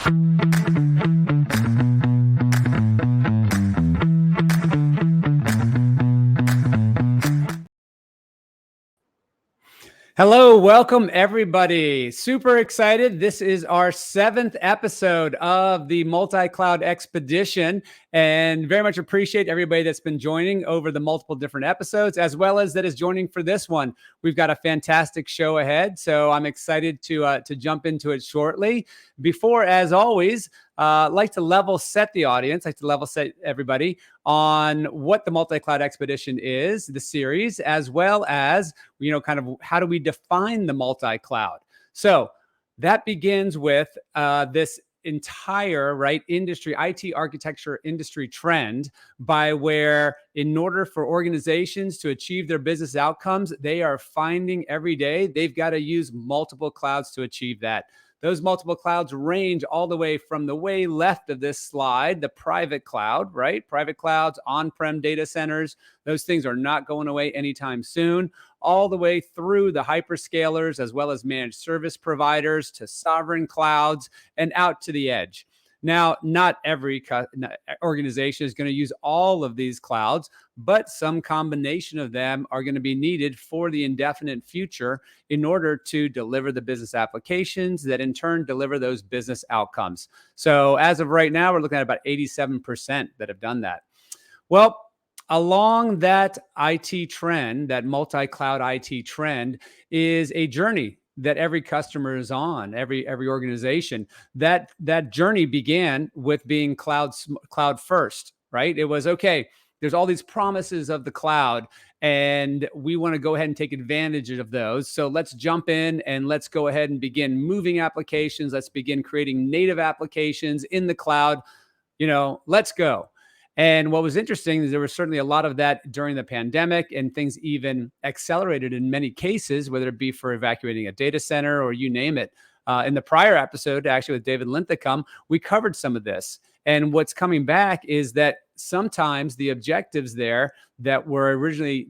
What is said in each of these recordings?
Hello, welcome everybody. Super excited. This is our 7th episode of the Multi-Cloud Expedition, and very much appreciate everybody that's been joining over the multiple different episodes, as well as that is joining for this one. We've got a fantastic show ahead, so I'm excited to jump into it shortly. Before, as always, like to level set the audience, like to level set everybody on what the Multi-Cloud Expedition is, the series, as well as, kind of how do we define the multi-cloud. So that begins with this entire industry, IT architecture industry trend, by where in order for organizations to achieve their business outcomes, they are finding every day they've got to use multiple clouds to achieve that. Those multiple clouds range all the way from the way left of this slide, the private cloud, right? Private clouds, on-prem data centers, those things are not going away anytime soon, all the way through the hyperscalers, as well as managed service providers, to sovereign clouds, and out to the edge. Now, not every organization is going to use all of these clouds, but some combination of them are going to be needed for the indefinite future in order to deliver the business applications that in turn deliver those business outcomes. So as of right now, we're looking at about 87% that have done that. Well, along that IT trend, that multi-cloud IT trend, is a journey that every customer is on, every organization. That journey began with being cloud first, right? It was, okay, there's all these promises of the cloud, and we want to go ahead and take advantage of those. So let's jump in and let's go ahead and begin moving applications. Let's begin creating native applications in the cloud. Let's go. And what was interesting is there was certainly a lot of that during the pandemic, and things even accelerated in many cases, whether it be for evacuating a data center or you name it. In the prior episode, actually with David Linthicum, we covered some of this. And what's coming back is that sometimes the objectives there that were originally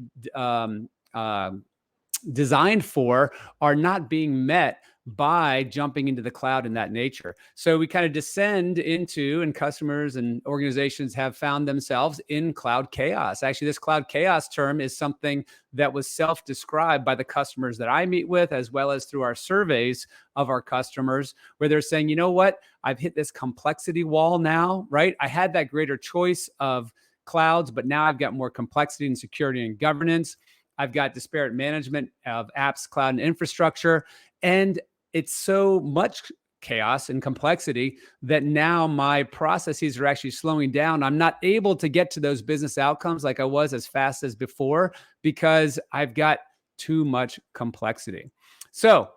designed for are not being met by jumping into the cloud in that nature. So we kind of descend into, and customers and organizations have found themselves in cloud chaos. Actually, this cloud chaos term is something that was self-described by the customers that I meet with, as well as through our surveys of our customers, where they're saying, you know what, I've hit this complexity wall now, right? I had that greater choice of clouds, but now I've got more complexity and security and governance. I've got disparate management of apps, cloud, and infrastructure. And it's so much chaos and complexity that now my processes are actually slowing down. I'm not able to get to those business outcomes like I was as fast as before, because I've got too much complexity. So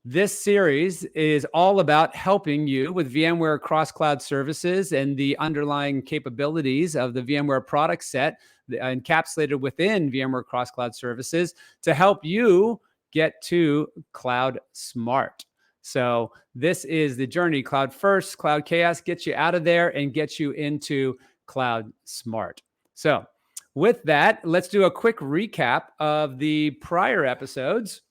this series is all about helping you with VMware cross-cloud services and the underlying capabilities of the VMware product set encapsulated within VMware cross-cloud services to help you get to cloud smart. So this is the journey. Cloud first, cloud chaos, gets you out of there and gets you into cloud smart. So with that, let's do a quick recap of the prior episodes.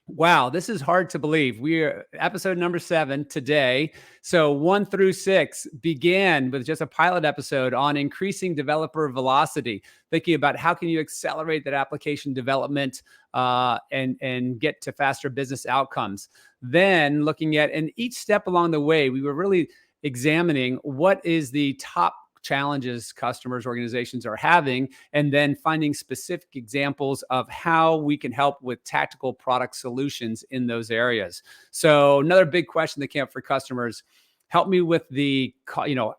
Wow, this is hard to believe. We are episode number 7 today. So 1 through 6 began with just a pilot episode on increasing developer velocity, thinking about how can you accelerate that application development and get to faster business outcomes. Then looking at, and each step along the way, we were really examining what is the top challenges customers, organizations are having, and then finding specific examples of how we can help with tactical product solutions in those areas. So another big question that came up for customers: help me with the,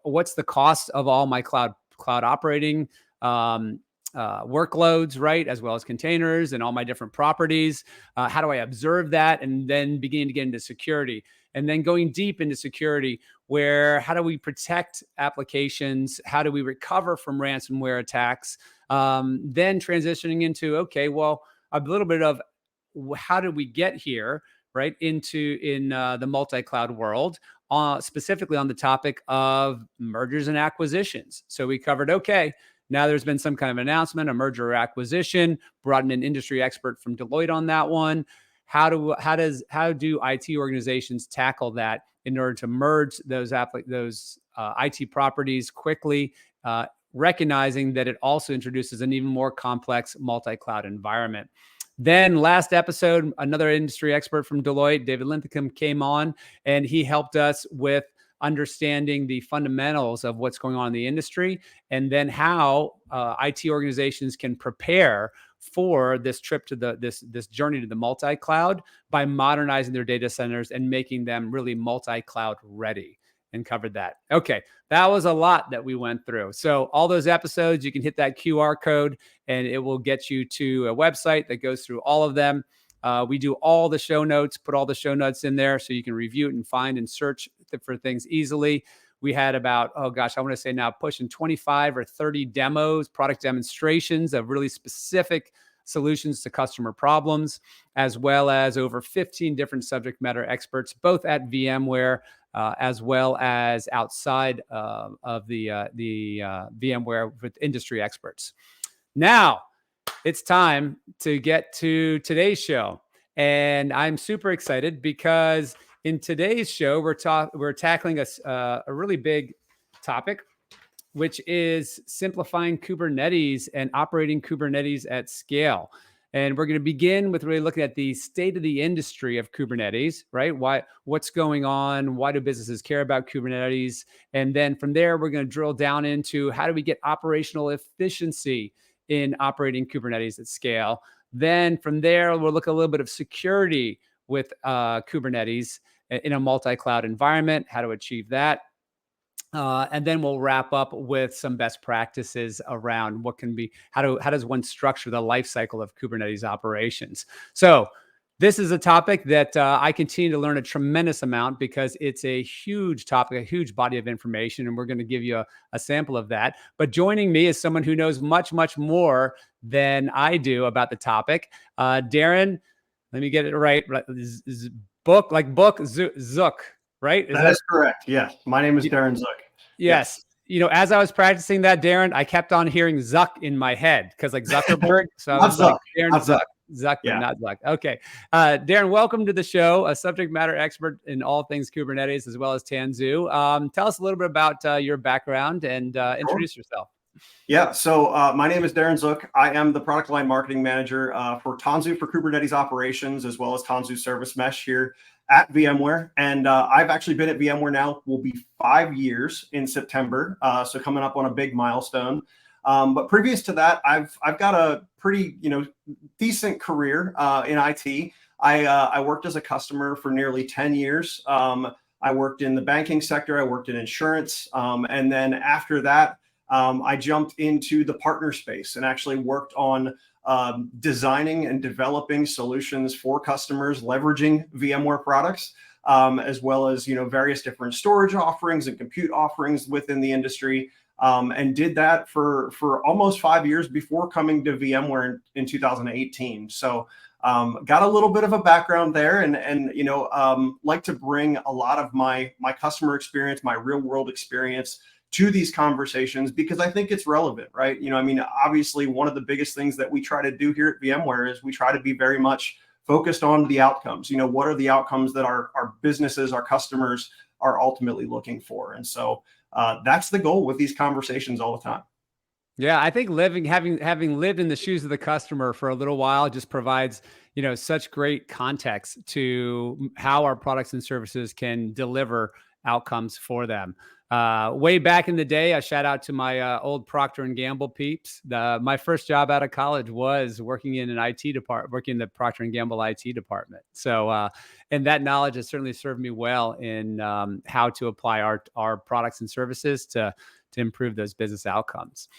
what's the cost of all my cloud operating workloads, right? As well as containers and all my different properties. How do I observe that? And then begin to get into security. And then going deep into security, where how do we protect applications? How do we recover from ransomware attacks? Then transitioning into, okay, well, a little bit of how did we get here, right? In the multi-cloud world, specifically on the topic of mergers and acquisitions. So we covered, okay, now there's been some kind of announcement, a merger or acquisition, brought in an industry expert from Deloitte on that one. How do IT organizations tackle that in order to merge those IT properties quickly, recognizing that it also introduces an even more complex multi-cloud environment. Then last episode, another industry expert from Deloitte, David Linthicum, came on, and he helped us with understanding the fundamentals of what's going on in the industry, and then how IT organizations can prepare for this trip to this journey to the multi-cloud by modernizing their data centers and making them really multi-cloud ready, and covered that. Okay, that was a lot that we went through. So all those episodes, you can hit that QR code and it will get you to a website that goes through all of them. We do all the show notes, put all the show notes in there so you can review it and find and search for things easily. We had about, oh gosh, I want to say now pushing 25 or 30 demos, product demonstrations of really specific solutions to customer problems, as well as over 15 different subject matter experts, both at VMware as well as outside of the VMware with industry experts. Now, it's time to get to today's show. And I'm super excited because in today's show, we're tackling a really big topic, which is simplifying Kubernetes and operating Kubernetes at scale. And we're going to begin with really looking at the state of the industry of Kubernetes, right? What's going on? Why do businesses care about Kubernetes? And then from there, we're going to drill down into how do we get operational efficiency in operating Kubernetes at scale. Then from there, we'll look at a little bit of security with Kubernetes in a multi-cloud environment, how to achieve that. And then we'll wrap up with some best practices around how does one structure the lifecycle of Kubernetes operations. So this is a topic that I continue to learn a tremendous amount because it's a huge topic, a huge body of information, and we're going to give you a sample of that. But joining me is someone who knows much, much more than I do about the topic. Darin, let me get it right. Zook, right? That is correct. Yes. My name is Darin Zook. Yes. You know, as I was practicing that, Darin, I kept on hearing Zuck in my head because like Zuckerberg. So I was like, Darin Zuck. Zuck, but not Zuck. Okay. Darin, welcome to the show, a subject matter expert in all things Kubernetes, as well as Tanzu. Tell us a little bit about your background and introduce yourself. Yeah, so my name is Darin Zook. I am the product line marketing manager for Tanzu for Kubernetes Operations, as well as Tanzu Service Mesh here at VMware. And I've actually been at VMware now, will be 5 years in September. So coming up on a big milestone. But previous to that, I've got a pretty, decent career in IT. I worked as a customer for nearly 10 years. I worked in the banking sector. I worked in insurance. And then after that, I jumped into the partner space and actually worked on designing and developing solutions for customers leveraging VMware products, as well as various different storage offerings and compute offerings within the industry, and did that for almost 5 years before coming to VMware in 2018. So got a little bit of a background there, and like to bring a lot of my customer experience, my real world experience to these conversations, because I think it's relevant, right? Obviously one of the biggest things that we try to do here at VMware is we try to be very much focused on the outcomes. What are the outcomes that our businesses, our customers are ultimately looking for? And so that's the goal with these conversations all the time. Yeah, I think having lived in the shoes of the customer for a little while just provides, such great context to how our products and services can deliver outcomes for them. Way back in the day, I shout out to my old Procter & Gamble peeps. My first job out of college was working in an IT department, working in the Procter & Gamble IT department. So, and that knowledge has certainly served me well in how to apply our products and services to improve those business outcomes.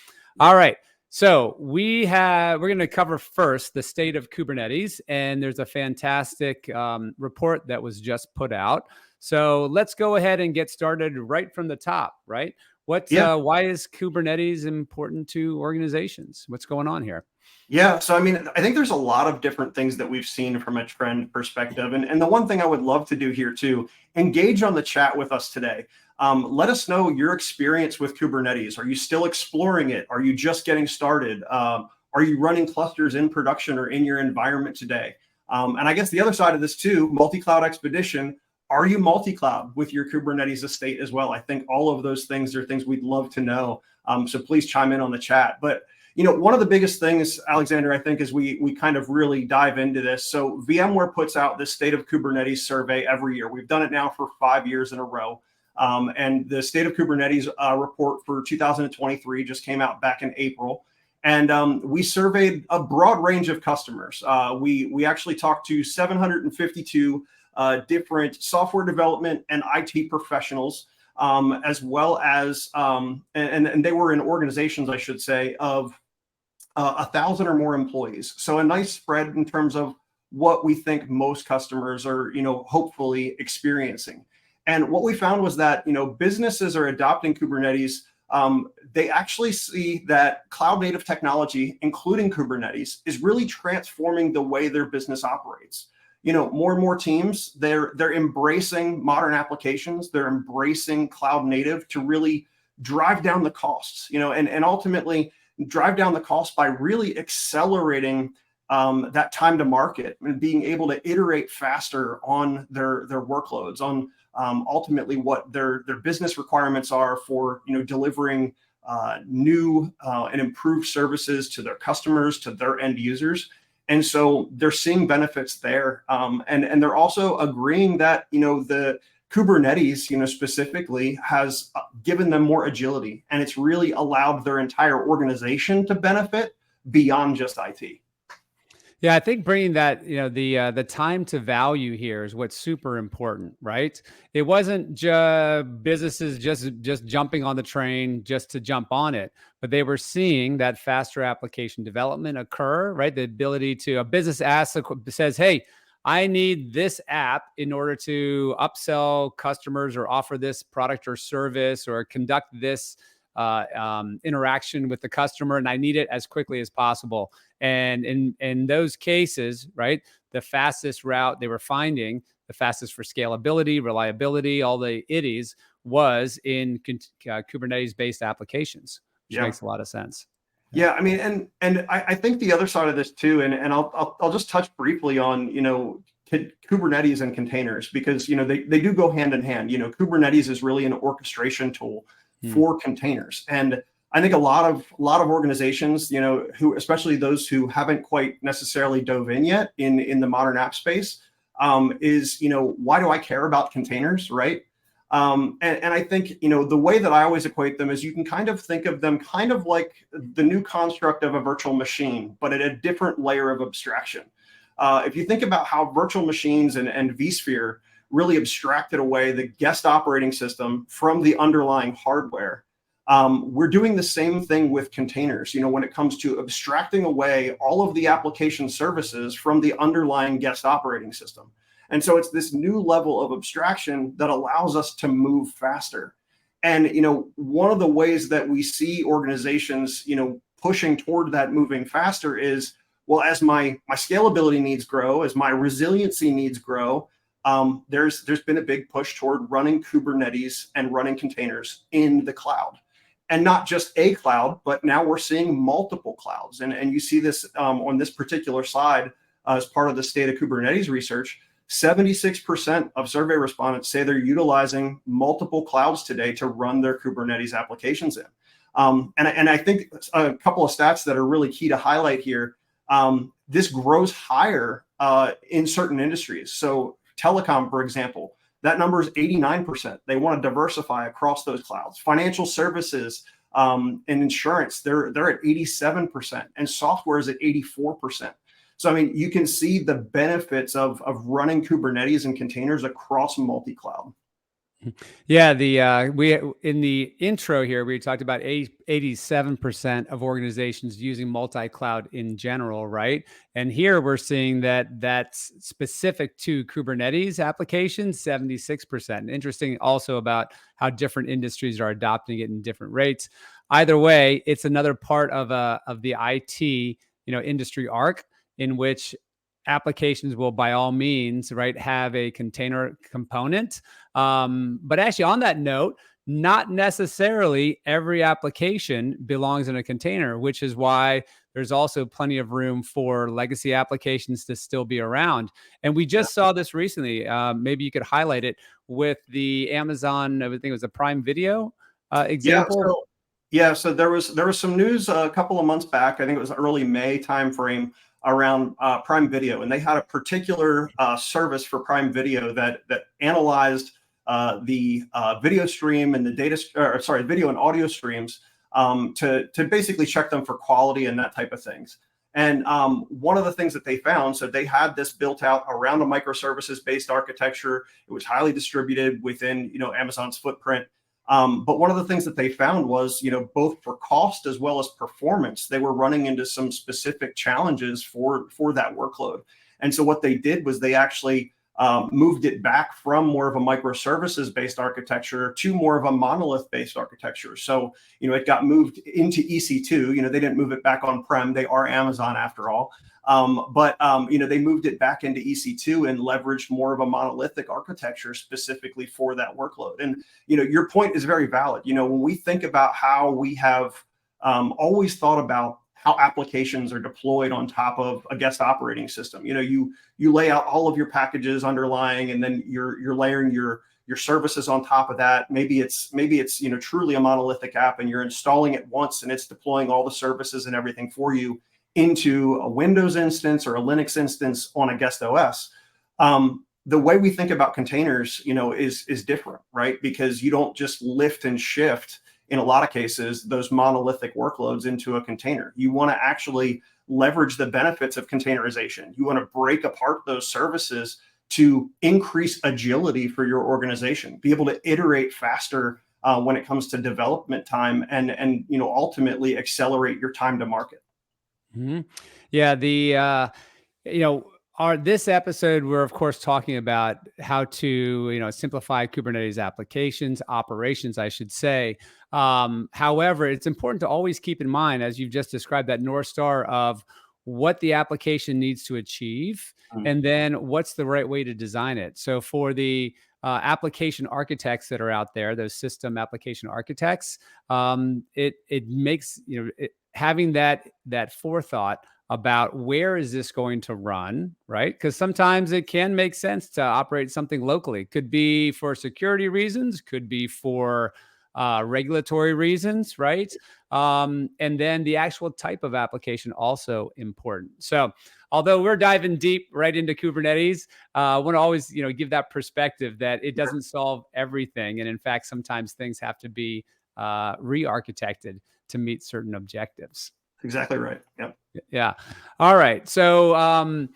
All right. So we're going to cover first the state of Kubernetes, and there's a fantastic report that was just put out. So let's go ahead and get started right from the top, right? Why is Kubernetes important to organizations? What's going on here? Yeah, so I think there's a lot of different things that we've seen from a trend perspective. And the one thing I would love to do here too, engage on the chat with us today. Let us know your experience with Kubernetes. Are you still exploring it? Are you just getting started? Are you running clusters in production or in your environment today? And I guess the other side of this too, multi-cloud expedition. Are you multi-cloud with your Kubernetes estate as well? I think all of those things are things we'd love to know. So please chime in on the chat. But one of the biggest things, Alexander, I think, is we kind of really dive into this. So VMware puts out this State of Kubernetes survey every year. We've done it now for 5 years in a row. And the State of Kubernetes report for 2023 just came out back in April. And we surveyed a broad range of customers. We actually talked to 752 different software development and IT professionals, as well as, and they were in organizations, I should say, of 1,000 or more employees. So a nice spread in terms of what we think most customers are, hopefully experiencing. And what we found was that, businesses are adopting Kubernetes. They actually see that cloud native technology, including Kubernetes, is really transforming the way their business operates. More and more teams, they're embracing modern applications. They're embracing cloud native to really drive down the costs, and ultimately drive down the cost by really accelerating that time to market and being able to iterate faster on their workloads, on ultimately what their business requirements are for delivering new and improved services to their customers, to their end users. And so they're seeing benefits there, and they're also agreeing that the Kubernetes specifically has given them more agility, and it's really allowed their entire organization to benefit beyond just IT. Yeah, I think bringing that, the time to value here is what's super important, right? It wasn't just businesses just jumping on the train just to jump on it, but they were seeing that faster application development occur, right? The ability to, a business says, hey, I need this app in order to upsell customers or offer this product or service or conduct this interaction with the customer, and I need it as quickly as possible. And in those cases, right, the fastest route they were finding, the fastest for scalability, reliability, all the itties, was in Kubernetes-based applications, which makes a lot of sense. Yeah, I mean, and I think the other side of this too, and I'll just touch briefly on Kubernetes and containers, because they do go hand in hand. Kubernetes is really an orchestration tool for containers, and I think a lot of organizations, who, especially those who haven't quite necessarily dove in yet in the modern app space, is why do I care about containers, right? And I think, the way that I always equate them is you can kind of think of them kind of like the new construct of a virtual machine, but at a different layer of abstraction. If you think about how virtual machines and vSphere really abstracted away the guest operating system from the underlying hardware, we're doing the same thing with containers, when it comes to abstracting away all of the application services from the underlying guest operating system. And so it's this new level of abstraction that allows us to move faster. And, one of the ways that we see organizations, pushing toward that moving faster is, well, as my scalability needs grow, as my resiliency needs grow, there's been a big push toward running Kubernetes and running containers in the cloud. And not just a cloud, but now we're seeing multiple clouds. And you see this on this particular slide as part of the State of Kubernetes research. 76% of survey respondents say they're utilizing multiple clouds today to run their Kubernetes applications in. And I think a couple of stats that are really key to highlight here. This grows higher in certain industries. So telecom, for example, that number is 89%. They want to diversify across those clouds. Financial services and insurance, they're at 87%, and software is at 84%. So, I mean, you can see the benefits of running Kubernetes and containers across multi-cloud. Yeah, we in the intro here, we talked about 87% of organizations using multi-cloud in general, right? And here we're seeing that that's specific to Kubernetes applications, 76%. Interesting also about how different industries are adopting it in different rates. Either way, it's another part of the IT, industry arc in which applications will, by all means, right, have a container component. But actually, on that note, not necessarily every application belongs in a container, which is why there's also plenty of room for legacy applications to still be around. And we just saw this recently. Maybe you could highlight it with the Amazon, I think it was a Prime Video example. So there was some news a couple of months back. I think it was early May timeframe around Prime Video, and they had a particular service for Prime Video that analyzed the video stream and the video and audio streams to basically check them for quality and that type of things. And one of the things that they found, so they had this built out around a microservices-based architecture. It was highly distributed within, Amazon's footprint. But one of the things that they found was, both for cost as well as performance, they were running into some specific challenges for that workload. And so what they did was they actually moved it back from more of a microservices-based architecture to more of a monolith-based architecture. So, it got moved into EC2. They didn't move it back on-prem. They are Amazon after all. But they moved it back into EC2 and leveraged more of a monolithic architecture specifically for that workload. And, your point is very valid. When we think about how we have always thought about how applications are deployed on top of a guest operating system, you lay out all of your packages underlying, and then you're layering your services on top of that. Maybe it's truly a monolithic app, and you're installing it once and it's deploying all the services and everything for you into a Windows instance or a Linux instance on a guest OS. The way we think about containers, is different, right? Because you don't just lift and shift, in a lot of cases, those monolithic workloads into a container. You want to actually leverage the benefits of containerization. You want to break apart those services to increase agility for your organization, be able to iterate faster when it comes to development time, and ultimately accelerate your time to market. Mm-hmm. Yeah, this episode, we're of course talking about how to, simplify Kubernetes applications, operations, I should say. However, it's important to always keep in mind, as you've just described, that North Star of what the application needs to achieve, and then what's the right way to design it. So for the application architects that are out there, those system application architects, it makes, having that forethought about where is this going to run, right? Because sometimes it can make sense to operate something locally. Could be for security reasons, could be for regulatory reasons, right? And then the actual type of application also important. So although we're diving deep right into Kubernetes, I want to always, give that perspective that it doesn't solve everything. And in fact, sometimes things have to be re-architected to meet certain objectives. Exactly right. Yep. Yeah. All right. So,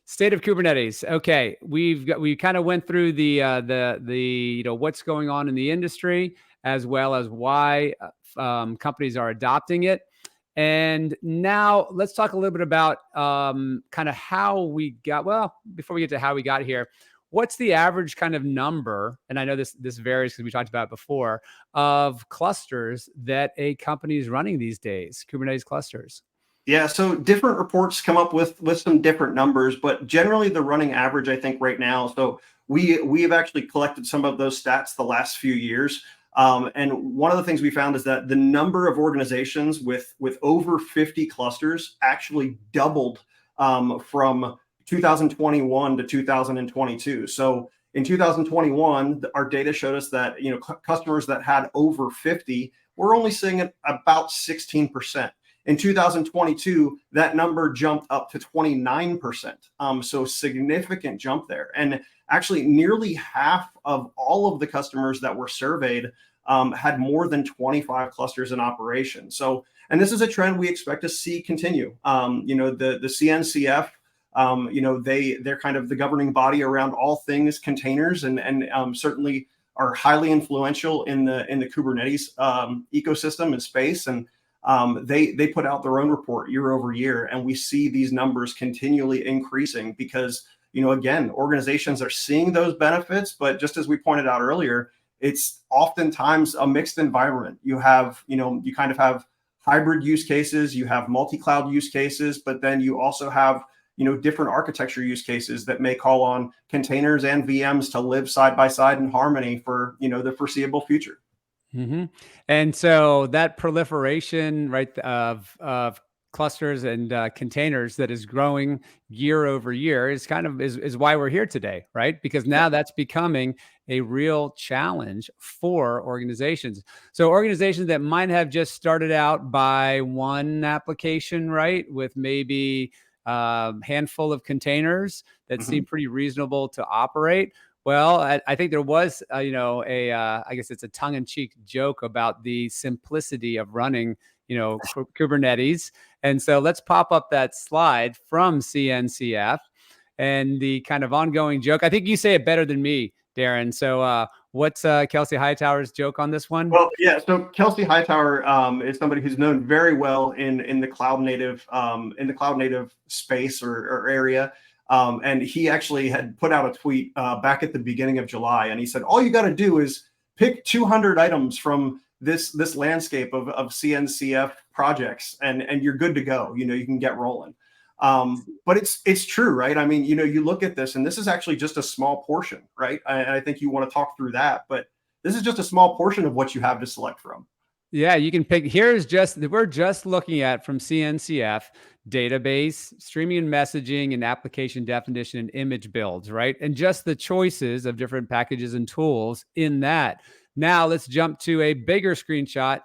state of Kubernetes. Okay, we kind of went through the what's going on in the industry, as well as why companies are adopting it. And now let's talk a little bit about kind of how we got. Well, before we get to how we got here, what's the average kind of number? And I know this varies because we talked about it before, of clusters that a company is running these days, Kubernetes clusters. Yeah, so different reports come up with some different numbers, but generally the running average, I think, right now. So we have actually collected some of those stats the last few years. And one of the things we found is that the number of organizations with over 50 clusters actually doubled from 2021 to 2022. So in 2021, our data showed us that customers that had over 50 were only seeing it about 16%. In 2022, that number jumped up to 29%. So significant jump there. And actually nearly half of all of the customers that were surveyed had more than 25 clusters in operation. So, and this is a trend we expect to see continue. The CNCF, they're kind of the governing body around all things containers, and certainly are highly influential in the Kubernetes ecosystem and space. And they put out their own report year over year, and we see these numbers continually increasing because, again, organizations are seeing those benefits, but just as we pointed out earlier, it's oftentimes a mixed environment. You have, you kind of have hybrid use cases, you have multi-cloud use cases, but then you also have, different architecture use cases that may call on containers and VMs to live side by side in harmony for, the foreseeable future. Mm-hmm. And so that proliferation, right, of clusters and containers that is growing year over year is is why we're here today, right? Because now that's becoming a real challenge for organizations. So organizations that might have just started out by one application, right, with maybe a handful of containers that seem pretty reasonable to operate. Well, I think there was, I guess it's a tongue-in-cheek joke about the simplicity of running, Kubernetes. And so let's pop up that slide from CNCF and the kind of ongoing joke. I think you say it better than me, Darin. So what's Kelsey Hightower's joke on this one? Well, yeah. So Kelsey Hightower is somebody who's known very well in the cloud native space or area. And he actually had put out a tweet back at the beginning of July, and he said, all you got to do is pick 200 items from this landscape of CNCF projects, and you're good to go. You can get rolling. But it's true, right? I mean, you look at this, and this is actually just a small portion, right? And I think you want to talk through that, but this is just a small portion of what you have to select from. Yeah, you can pick. We're just looking at from CNCF database, streaming and messaging, and application definition and image builds, right? And just the choices of different packages and tools in that. Now let's jump to a bigger screenshot.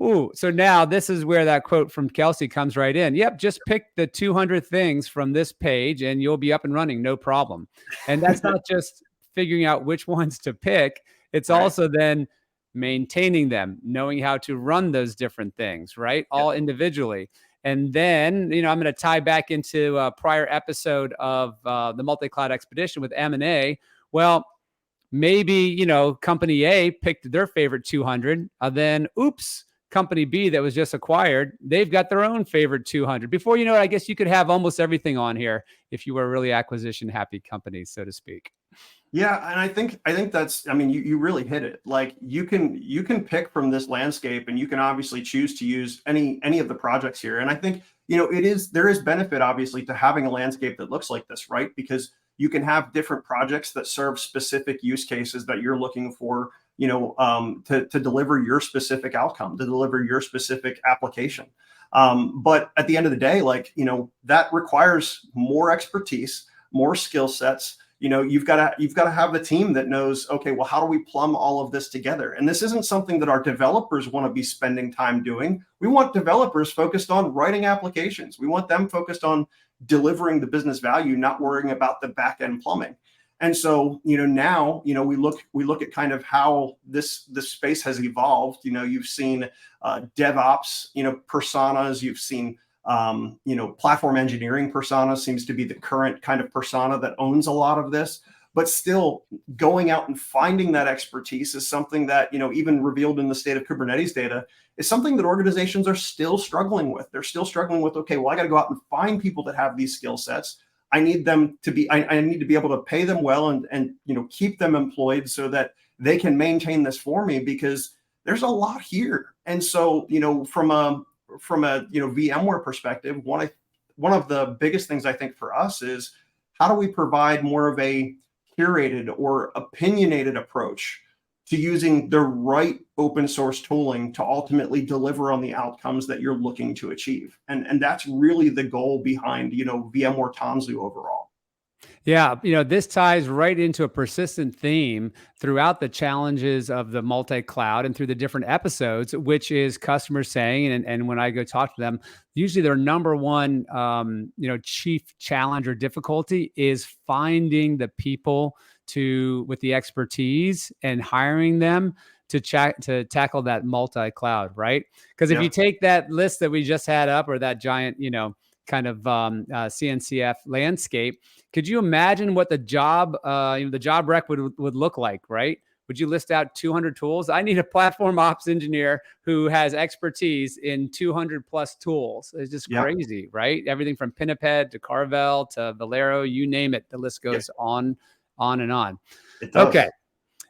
Ooh, so now this is where that quote from Kelsey comes right in. Yep, just pick the 200 things from this page and you'll be up and running, no problem. And that's not just figuring out which ones to pick. It's also then maintaining them, knowing how to run those different things, right? All individually. And then, I'm going to tie back into a prior episode of the multi-cloud expedition with M&A. Well, maybe, company A picked their favorite 200, then oops, company B that was just acquired, they've got their own favorite 200. Before you know it, I guess you could have almost everything on here if you were a really acquisition happy company, so to speak. Yeah, and I think that's, I mean, you really hit it. Like you can pick from this landscape, and you can obviously choose to use any of the projects here. And I think, there is benefit obviously to having a landscape that looks like this, right? Because you can have different projects that serve specific use cases that you're looking for, to deliver your specific outcome, to deliver your specific application. But at the end of the day, that requires more expertise, more skill sets. You've got to have the team that knows, okay, well, how do we plumb all of this together? And this isn't something that our developers want to be spending time doing. We want developers focused on writing applications. We want them focused on delivering the business value, not worrying about the back end plumbing. And so, now, we look at kind of how this space has evolved. You've seen DevOps, personas. You've seen platform engineering persona seems to be the current kind of persona that owns a lot of this. But still, going out and finding that expertise is something that, even revealed in the state of Kubernetes data, is something that organizations are still struggling with. They're still struggling with, okay, well, I got to go out and find people that have these skill sets. I need them to be, I need to be able to pay them well and keep them employed so that they can maintain this for me, because there's a lot here. And so, from a VMware perspective, one of the biggest things I think for us is, how do we provide more of a curated or opinionated approach to using the right open source tooling to ultimately deliver on the outcomes that you're looking to achieve. And that's really the goal behind, VMware Tanzu overall. Yeah, this ties right into a persistent theme throughout the challenges of the multi-cloud and through the different episodes, which is customers saying, and when I go talk to them, usually their number one, chief challenge or difficulty is finding the people with the expertise and hiring them to tackle that multi-cloud, right? Because if you take that list that we just had up, or that giant, kind of CNCF landscape, could you imagine what the job rec would look like, right? Would you list out 200 tools? I need a platform ops engineer who has expertise in 200 plus tools. It's just crazy, right? Everything from Pinniped to Carvel to Valero, you name it. The list goes on and on. It does. Okay,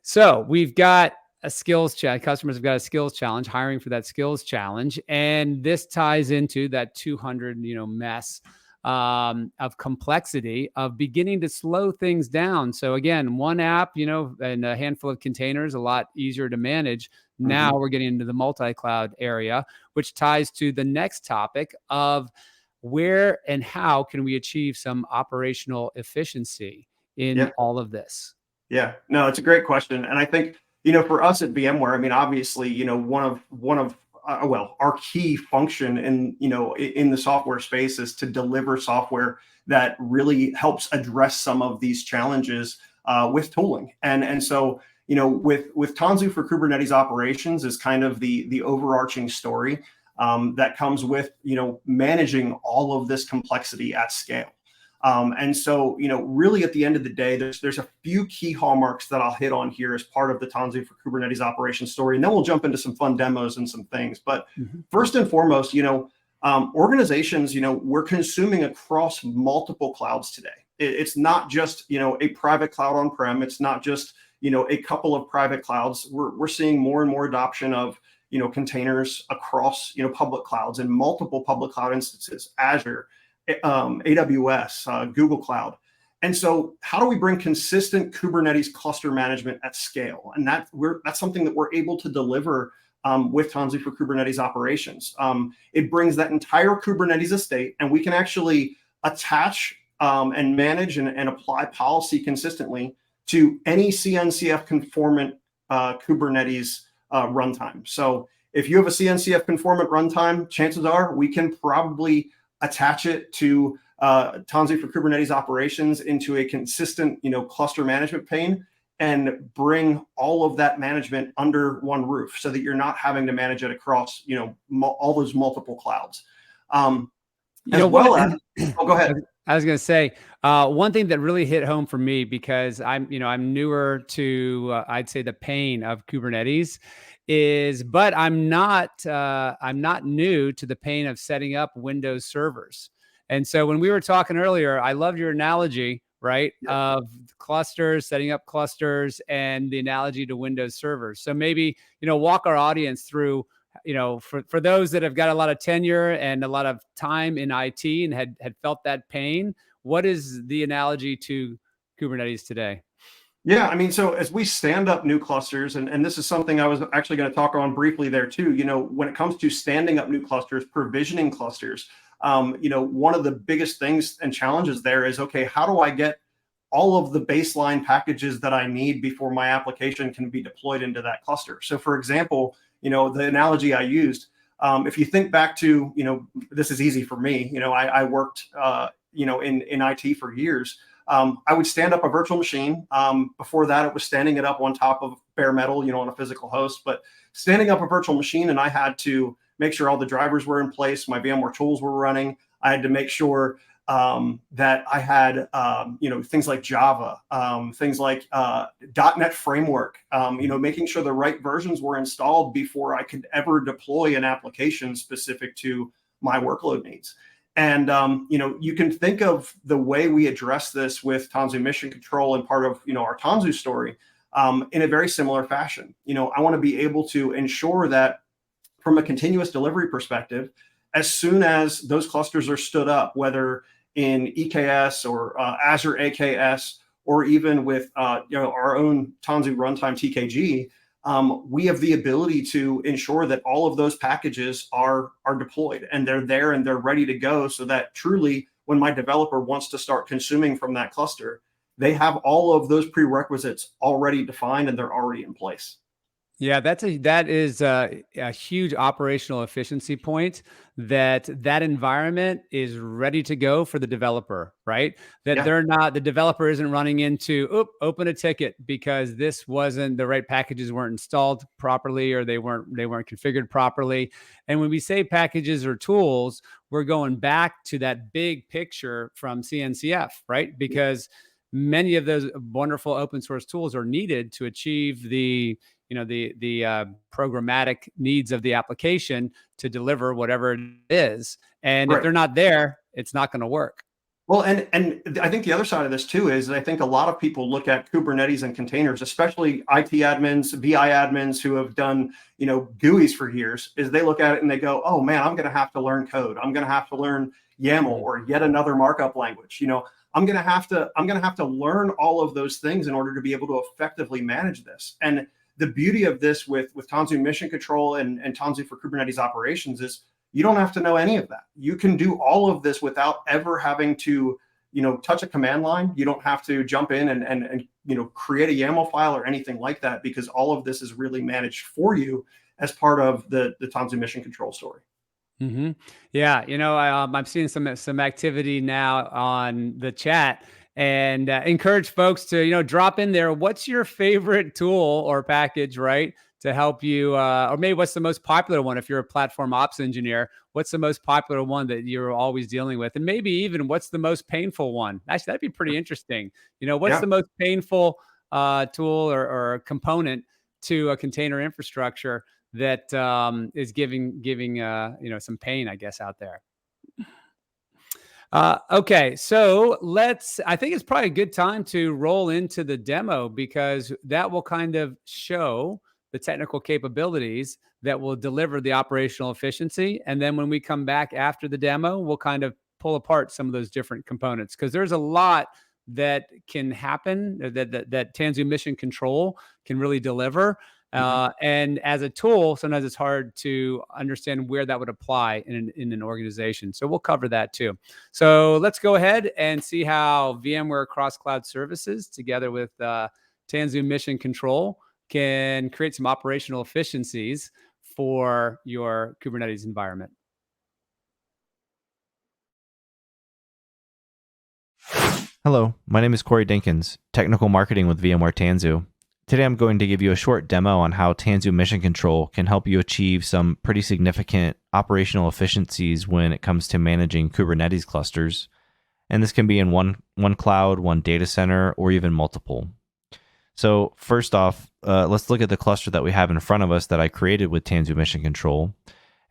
so we've got a skills challenge. Customers have got a skills challenge, hiring for that skills challenge. And this ties into that 200, mess. of complexity, of beginning to slow things down. So again, one app, and a handful of containers, a lot easier to manage. Now we're getting into the multi-cloud area, which ties to the next topic of where and how can we achieve some operational efficiency in Yeah. all of this? Yeah, no, it's a great question, and I think for us at VMware, I mean, obviously, one of our key function in the software space is to deliver software that really helps address some of these challenges with tooling, and so with Tanzu for Kubernetes Operations is kind of the overarching story that comes with managing all of this complexity at scale. And so, really at the end of the day, there's a few key hallmarks that I'll hit on here as part of the Tanzu for Kubernetes Operations story, and then we'll jump into some fun demos and some things. But first and foremost, organizations, we're consuming across multiple clouds today. It's not just a private cloud on-prem. It's not just a couple of private clouds. We're seeing more and more adoption of containers across public clouds and multiple public cloud instances, Azure, AWS, Google Cloud. And so how do we bring consistent Kubernetes cluster management at scale? And that's something that we're able to deliver with Tanzu for Kubernetes Operations. It brings that entire Kubernetes estate, and we can actually attach and manage and apply policy consistently to any CNCF conformant Kubernetes runtime. So if you have a CNCF conformant runtime, chances are we can probably attach it to Tanzu for Kubernetes Operations into a consistent, cluster management pane and bring all of that management under one roof so that you're not having to manage it across, all those multiple clouds. Oh, go ahead. I was going to say one thing that really hit home for me, because I'm newer to, I'd say, the pain of Kubernetes but I'm not new to the pain of setting up Windows servers. And so when we were talking earlier, I loved your analogy, right? Yep. Of clusters, setting up clusters, and the analogy to Windows servers. So maybe, walk our audience through, for those that have got a lot of tenure and a lot of time in IT and had felt that pain, what is the analogy to Kubernetes today? Yeah, I mean, so as we stand up new clusters, and this is something I was actually going to talk on briefly there too, when it comes to standing up new clusters, provisioning clusters, one of the biggest things and challenges there is, okay, how do I get all of the baseline packages that I need before my application can be deployed into that cluster? So for example, the analogy I used, if you think back to, this is easy for me, I worked, in IT for years. I would stand up a virtual machine. Before that, it was standing it up on top of bare metal, on a physical host. But standing up a virtual machine, and I had to make sure all the drivers were in place, my VMware tools were running. I had to make sure that I had, things like Java, things like .NET Framework, making sure the right versions were installed before I could ever deploy an application specific to my workload needs. And, you can think of the way we address this with Tanzu Mission Control and part of, our Tanzu story in a very similar fashion. I want to be able to ensure that from a continuous delivery perspective, as soon as those clusters are stood up, whether in EKS or Azure AKS, or even with, our own Tanzu runtime TKG, we have the ability to ensure that all of those packages are deployed and they're there and they're ready to go, so that truly when my developer wants to start consuming from that cluster, they have all of those prerequisites already defined and they're already in place. Yeah, that is a huge operational efficiency point, that environment is ready to go for the developer, right? That the developer isn't running into, open a ticket because the right packages weren't installed properly, or they weren't configured properly. And when we say packages or tools, we're going back to that big picture from CNCF, right? Because many of those wonderful open source tools are needed to achieve the programmatic needs of the application to deliver whatever it is. And if they're not there, it's not going to work. Well, and I think the other side of this too is I think a lot of people look at Kubernetes and containers, especially IT admins, VI admins who have done, GUIs for years, is they look at it and they go, oh man, I'm going to have to learn code. I'm going to have to learn YAML or yet another markup language. I'm going to have to learn all of those things in order to be able to effectively manage this. And the beauty of this with Tanzu Mission Control and Tanzu for Kubernetes Operations is you don't have to know any of that. You can do all of this without ever having to, touch a command line. You don't have to jump in and create a YAML file or anything like that, because all of this is really managed for you as part of the Tanzu Mission Control story. Mm-hmm. Yeah, I'm seeing some activity now on the chat, and encourage folks to drop in there. What's your favorite tool or package, right, to help you, or maybe what's the most popular one if you're a platform ops engineer? What's the most popular one that you're always dealing with, and maybe even what's the most painful one? Actually, that'd be pretty interesting. What's the most painful tool or component to a container infrastructure that is giving some pain, I guess, out there. Okay, so I think it's probably a good time to roll into the demo, because that will kind of show the technical capabilities that will deliver the operational efficiency. And then when we come back after the demo, we'll kind of pull apart some of those different components, because there's a lot that can happen that Tanzu Mission Control can really deliver. And as a tool, sometimes it's hard to understand where that would apply in an organization. So we'll cover that too. So let's go ahead and see how VMware Cross Cloud Services, together with Tanzu Mission Control, can create some operational efficiencies for your Kubernetes environment. Hello, my name is Corey Dinkins, Technical Marketing with VMware Tanzu. Today I'm going to give you a short demo on how Tanzu Mission Control can help you achieve some pretty significant operational efficiencies when it comes to managing Kubernetes clusters. And this can be in one cloud, one data center, or even multiple. So first off, let's look at the cluster that we have in front of us that I created with Tanzu Mission Control.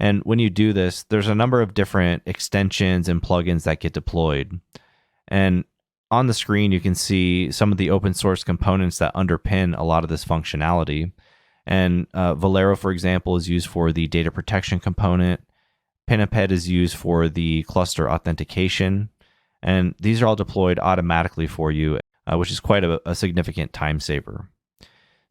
And when you do this, there's a number of different extensions and plugins that get deployed. And on the screen, you can see some of the open source components that underpin a lot of this functionality. And Valero, for example, is used for the data protection component. Pinniped is used for the cluster authentication. And these are all deployed automatically for you, which is quite a significant time saver.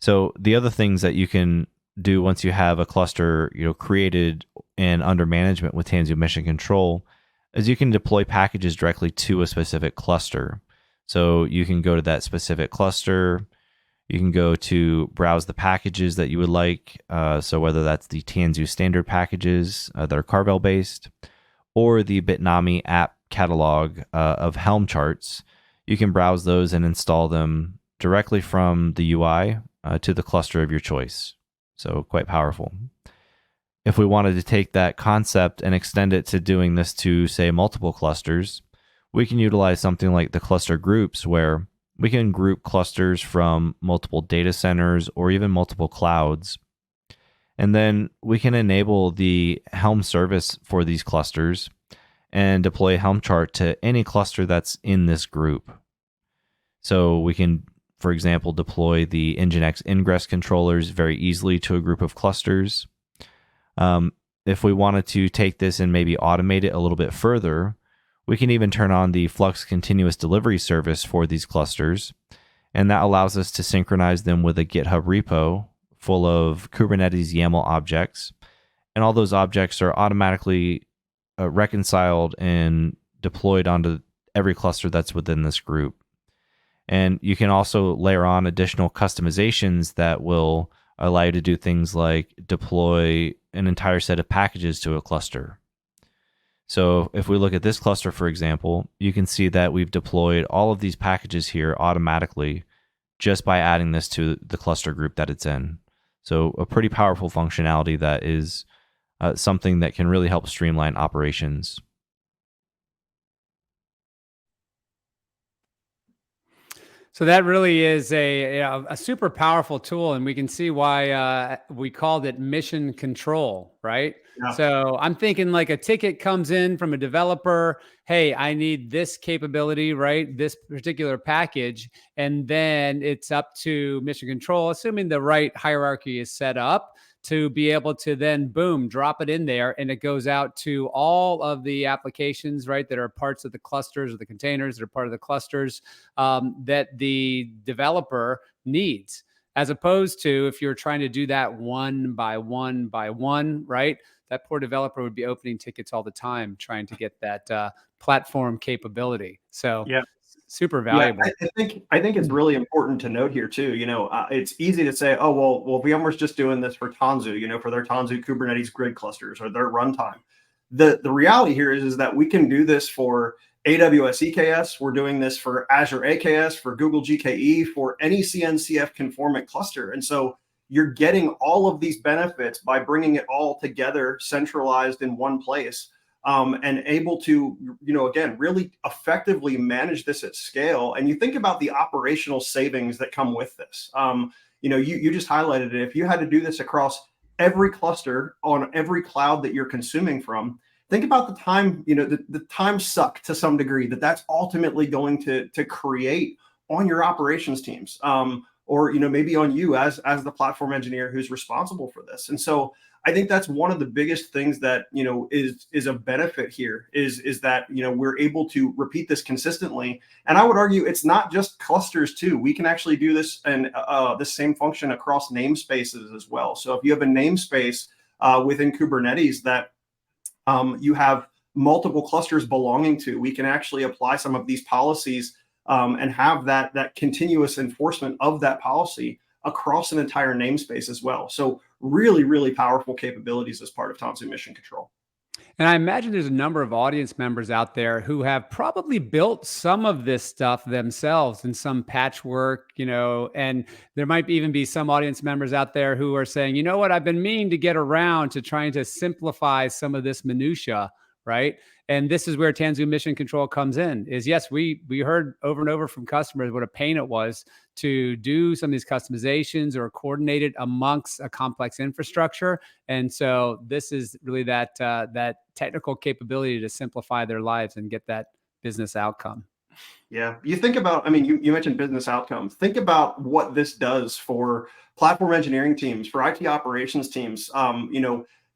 So the other things that you can do once you have a cluster created and under management with Tanzu Mission Control is you can deploy packages directly to a specific cluster. So you can go to that specific cluster. You can go to browse the packages that you would like. So whether that's the Tanzu standard packages that are Carvel based, or the Bitnami app catalog of Helm charts, you can browse those and install them directly from the UI to the cluster of your choice. So quite powerful. If we wanted to take that concept and extend it to doing this to, say, multiple clusters, we can utilize something like the cluster groups, where we can group clusters from multiple data centers or even multiple clouds. And then we can enable the Helm service for these clusters and deploy a Helm chart to any cluster that's in this group. So we can, for example, deploy the Nginx ingress controllers very easily to a group of clusters. If we wanted to take this and maybe automate it a little bit further, we can even turn on the Flux continuous delivery service for these clusters, and that allows us to synchronize them with a GitHub repo full of Kubernetes YAML objects, and all those objects are automatically reconciled and deployed onto every cluster that's within this group. And you can also layer on additional customizations that will allow you to do things like deploy an entire set of packages to a cluster. So if we look at this cluster, for example, you can see that we've deployed all of these packages here automatically just by adding this to the cluster group that it's in. So a pretty powerful functionality that is something that can really help streamline operations. So that really is a super powerful tool, and we can see why we called it mission control, right? Yeah. So I'm thinking like a ticket comes in from a developer. Hey, I need this capability, right? This particular package. And then it's up to mission control, assuming the right hierarchy is set up, to be able to then boom, drop it in there, and it goes out to all of the applications, right, that are parts of the clusters or the containers that are part of the clusters that the developer needs. As opposed to if you're trying to do that one by one by one, right? That poor developer would be opening tickets all the time trying to get that platform capability. So Yeah. super valuable. Yeah, I think it's really important to note here too. It's easy to say, oh well, VMware's just doing this for Tanzu, for their Tanzu Kubernetes grid clusters or their runtime. The reality here is that we can do this for AWS EKS. We're doing this for Azure AKS, for Google GKE, for any CNCF conformant cluster, and so you're getting all of these benefits by bringing it all together, centralized in one place. And able to, again, really effectively manage this at scale. And you think about the operational savings that come with this. You just highlighted it. If you had to do this across every cluster on every cloud that you're consuming from, think about the time, the time suck to some degree that's ultimately going to create on your operations teams, or maybe on you as the platform engineer who's responsible for this. And so I think that's one of the biggest things that is a benefit here is that we're able to repeat this consistently. And I would argue it's not just clusters too. We can actually do this and the same function across namespaces as well. So if you have a namespace within Kubernetes that you have multiple clusters belonging to, we can actually apply some of these policies and have that continuous enforcement of that policy across an entire namespace as well. So really, really powerful capabilities as part of Tanzu Mission Control. And I imagine there's a number of audience members out there who have probably built some of this stuff themselves in some patchwork, and there might even be some audience members out there who are saying, you know what, I've been meaning to get around to trying to simplify some of this minutia, right? And this is where Tanzu Mission Control comes in. Is yes, we heard over and over from customers what a pain it was to do some of these customizations or coordinate it amongst a complex infrastructure. And so this is really that technical capability to simplify their lives and get that business outcome. Yeah, you think about, you mentioned business outcomes. Think about what this does for platform engineering teams, for IT operations teams.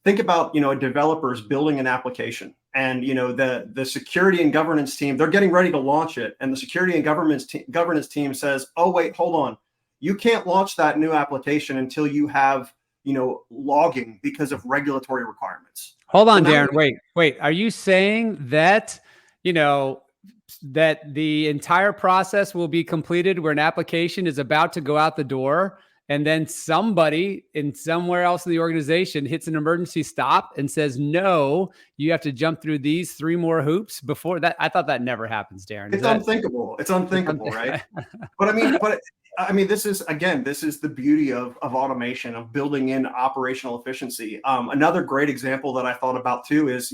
Think about, developers building an application and, the security and governance team, they're getting ready to launch it. And the security and governance team says, oh, wait, hold on. You can't launch that new application until you have, logging because of regulatory requirements. Hold on, Darin. Wait. Are you saying that, that the entire process will be completed where an application is about to go out the door and then somebody in somewhere else in the organization hits an emergency stop and says, no, you have to jump through these 3 more hoops before that? I thought that never happens, Darin. It's unthinkable. It's unthinkable, right? But this is the beauty of automation, of building in operational efficiency. Another great example that I thought about too is,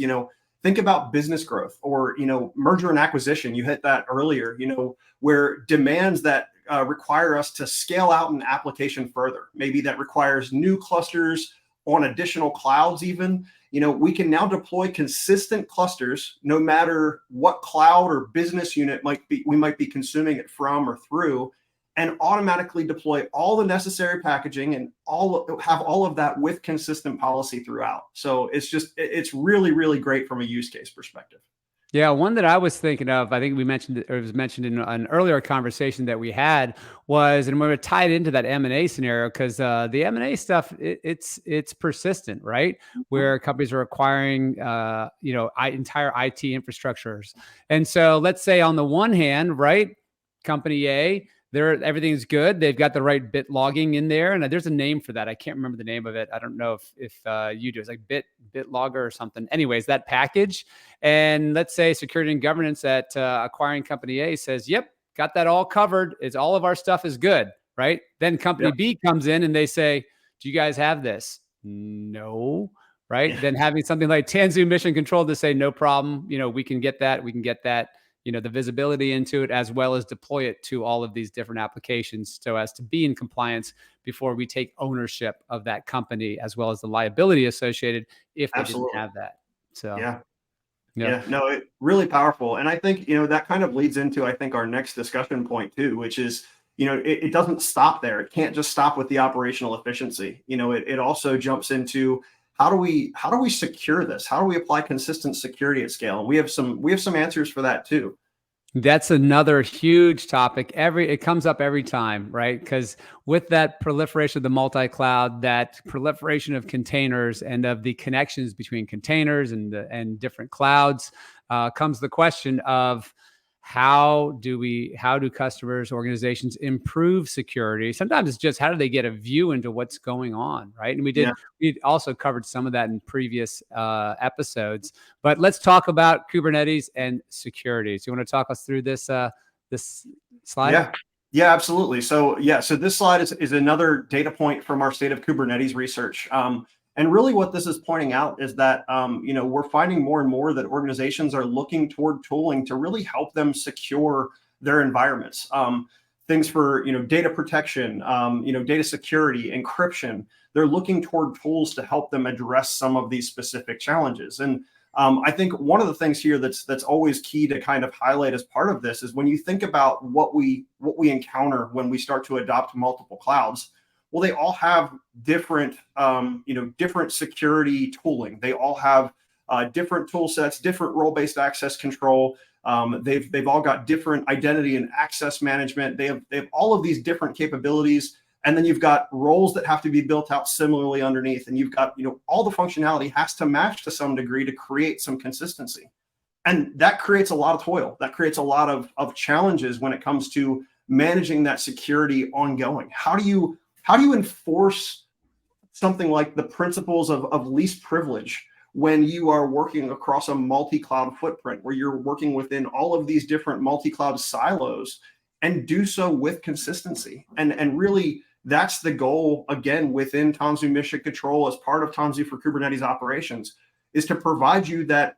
think about business growth or, merger and acquisition. You hit that earlier, where demands that require us to scale out an application further. Maybe that requires new clusters on additional clouds even. We can now deploy consistent clusters no matter what cloud or business unit we might be consuming it from or through, and automatically deploy all the necessary packaging and have all of that with consistent policy throughout. So it's really, really great from a use case perspective. Yeah, one that I was thinking of, I think we mentioned it, or it was mentioned in an earlier conversation that we had, was, and we were tied into that M&A scenario because the M&A stuff, it's persistent, right? Where companies are acquiring, entire IT infrastructures. And so let's say on the one hand, right, company A, everything's good. They've got the right bit logging in there. And there's a name for that. I can't remember the name of it. I don't know if you do. It's like bit logger or something. Anyways, that package. And let's say security and governance at acquiring company A says, yep, got that all covered. All of our stuff is good, right? Then company B comes in and they say, do you guys have this? No, right? Then having something like Tanzu Mission Control to say, no problem. We can get that. We can get that. the visibility into it, as well as deploy it to all of these different applications so as to be in compliance before we take ownership of that company, as well as the liability associated if they didn't Absolutely. have that. So, Yeah. yeah. Yeah, no, it really powerful. And I think, that kind of leads into, I think, our next discussion point too, which is, it doesn't stop there. It can't just stop with the operational efficiency. It also jumps into how do we secure this? How do we apply consistent security at scale? And we have some answers for that too. That's another huge topic. It comes up every time, right? Because with that proliferation of the multi-cloud, that proliferation of containers and of the connections between containers and different clouds, comes the question of how do customers, organizations improve security? Sometimes it's just how do they get a view into what's going on, right? And we also covered some of that in previous episodes. But let's talk about Kubernetes and security. So you want to talk us through this slide? Yeah, absolutely. So this slide is another data point from our State of Kubernetes research. And really what this is pointing out is that, we're finding more and more that organizations are looking toward tooling to really help them secure their environments. Things for, data protection, data security, encryption. They're looking toward tools to help them address some of these specific challenges. And I think one of the things here that's always key to kind of highlight as part of this is when you think about what we encounter when we start to adopt multiple clouds. Well, they all have different, different security tooling. They all have different tool sets, different role-based access control. They've all got different identity and access management. They have all of these different capabilities. And then you've got roles that have to be built out similarly underneath. And you've got, all the functionality has to match to some degree to create some consistency. And that creates a lot of toil. That creates a lot of challenges when it comes to managing that security ongoing. How do you enforce something like the principles of least privilege when you are working across a multi-cloud footprint, where you're working within all of these different multi-cloud silos, and do so with consistency? And really, that's the goal, again, within Tanzu Mission Control as part of Tanzu for Kubernetes Operations, is to provide you that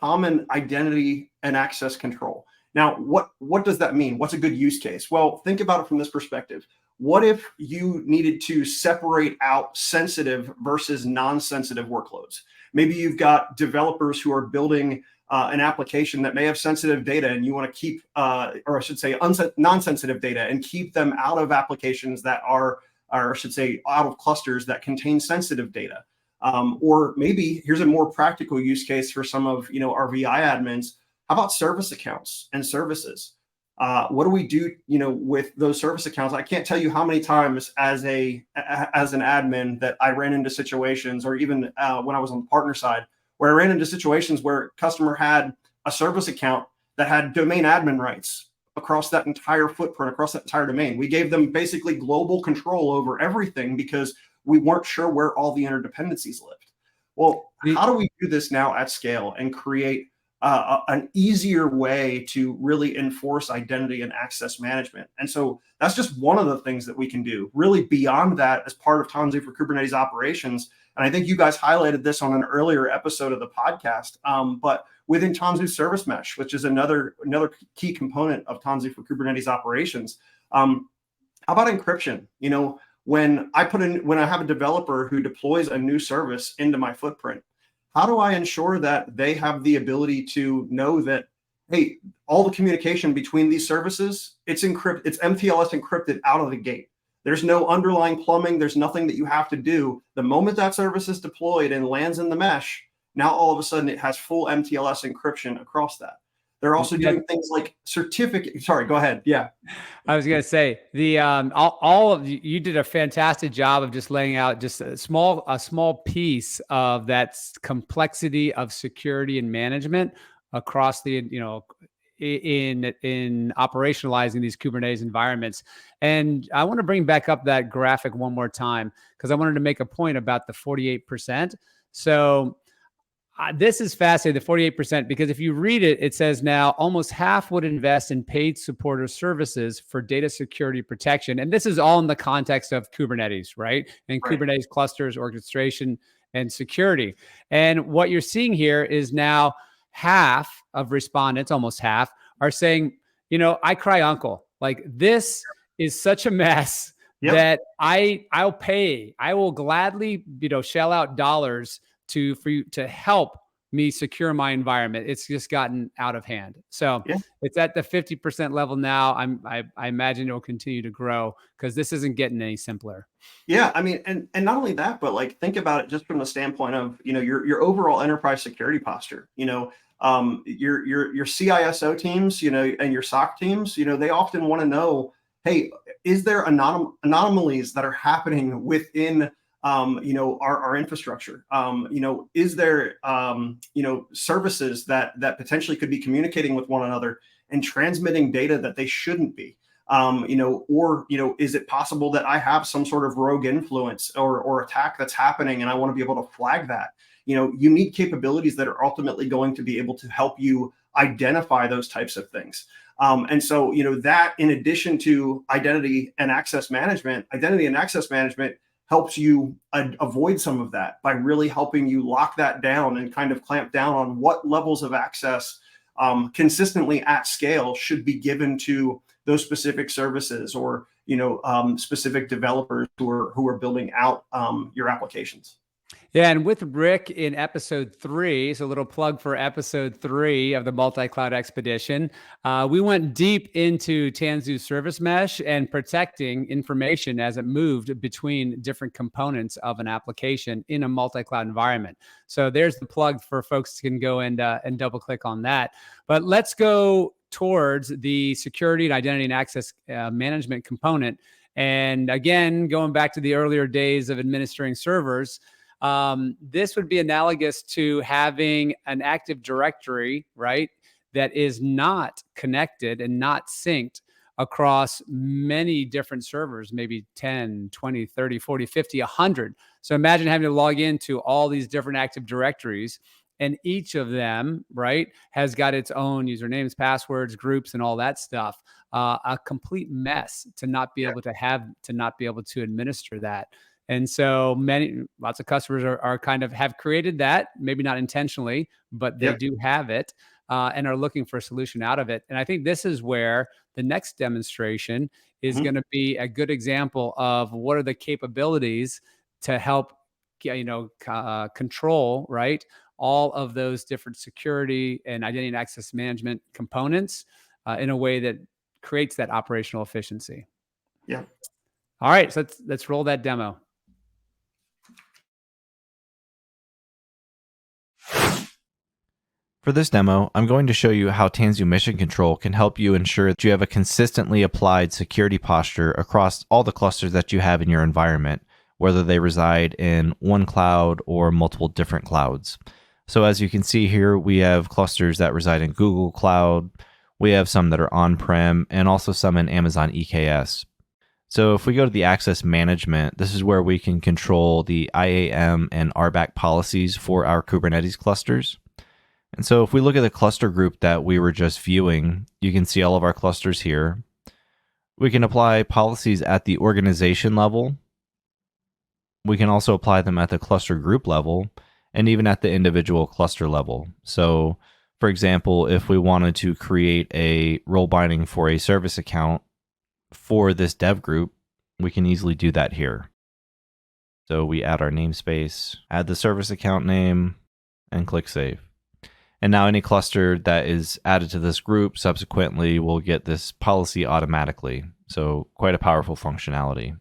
common identity and access control. Now, what does that mean? What's a good use case? Well, think about it from this perspective. What if you needed to separate out sensitive versus non-sensitive workloads? Maybe you've got developers who are building an application that may have sensitive data, and you want to keep, or I should say, non-sensitive data, and keep them out of applications that are, or I should say, out of clusters that contain sensitive data. Or maybe here's a more practical use case for some of our VI admins. How about service accounts and services? What do we do, with those service accounts? I can't tell you how many times as an admin that I ran into situations, or even when I was on the partner side, where I ran into situations where a customer had a service account that had domain admin rights across that entire footprint, across that entire domain. We gave them basically global control over everything because we weren't sure where all the interdependencies lived. Well, how do we do this now at scale and create an easier way to really enforce identity and access management? And so that's just one of the things that we can do. Really, beyond that, as part of Tanzu for Kubernetes Operations, and I think you guys highlighted this on an earlier episode of the podcast, but within Tanzu Service Mesh, which is another key component of Tanzu for Kubernetes Operations, how about encryption? When I have a developer who deploys a new service into my footprint, how do I ensure that they have the ability to know that, hey, all the communication between these services, it's MTLS encrypted out of the gate. There's no underlying plumbing. There's nothing that you have to do. The moment that service is deployed and lands in the mesh, now all of a sudden it has full MTLS encryption across that. They're also doing things like certificate. Sorry, go ahead. Yeah. I was going to say all of you did a fantastic job of just laying out just a small piece of that complexity of security and management across the, in operationalizing these Kubernetes environments. And I want to bring back up that graphic one more time, because I wanted to make a point about the 48%. So this is fascinating, the 48%, because if you read it, it says now almost half would invest in paid supporter services for data security protection. And this is all in the context of Kubernetes, right? And right. Kubernetes clusters, orchestration, and security. And what you're seeing here is now half of respondents, almost half, are saying, I cry uncle. Like, this is such a mess that I will gladly, shell out dollars for you to help me secure my environment. It's just gotten out of hand. So it's at the 50% level now. I imagine it will continue to grow because this isn't getting any simpler. Yeah, I mean, and not only that, but like, think about it just from the standpoint of, your overall enterprise security posture. Your CISO teams, and your SOC teams, they often want to know, hey, is there anomalies that are happening within our infrastructure? Is there services that potentially could be communicating with one another and transmitting data that they shouldn't be? Is it possible that I have some sort of rogue influence or attack that's happening, and I want to be able to flag that? You need capabilities that are ultimately going to be able to help you identify those types of things. And so, that, in addition to identity and access management helps you avoid some of that by really helping you lock that down and kind of clamp down on what levels of access consistently at scale should be given to those specific services or specific developers who are building out your applications. Yeah, and with Rick in episode 3, so a little plug for episode 3 of the Multi-Cloud Expedition, we went deep into Tanzu Service Mesh and protecting information as it moved between different components of an application in a multi-cloud environment. So there's the plug for folks who can go and double click on that. But let's go towards the security and identity and access management component. And again, going back to the earlier days of administering servers, this would be analogous to having an Active Directory, right, that is not connected and not synced across many different servers, maybe 10, 20, 30, 40, 50, 100. So imagine having to log into all these different Active Directories, and each of them, right, has got its own usernames, passwords, groups, and all that stuff. A complete mess to not be able to administer that. And so lots of customers are kind of have created that, maybe not intentionally, but they do have it and are looking for a solution out of it. And I think this is where the next demonstration is going to be a good example of what are the capabilities to help, control, right, all of those different security and identity and access management components in a way that creates that operational efficiency. Yeah. All right, so let's roll that demo. For this demo, I'm going to show you how Tanzu Mission Control can help you ensure that you have a consistently applied security posture across all the clusters that you have in your environment, whether they reside in one cloud or multiple different clouds. So as you can see here, we have clusters that reside in Google Cloud, we have some that are on-prem, and also some in Amazon EKS. So if we go to the access management, this is where we can control the IAM and RBAC policies for our Kubernetes clusters. And so if we look at the cluster group that we were just viewing, you can see all of our clusters here. We can apply policies at the organization level. We can also apply them at the cluster group level and even at the individual cluster level. So for example, if we wanted to create a role binding for a service account for this dev group, we can easily do that here. So we add our namespace, add the service account name, and click save. And now any cluster that is added to this group subsequently will get this policy automatically. So quite a powerful functionality.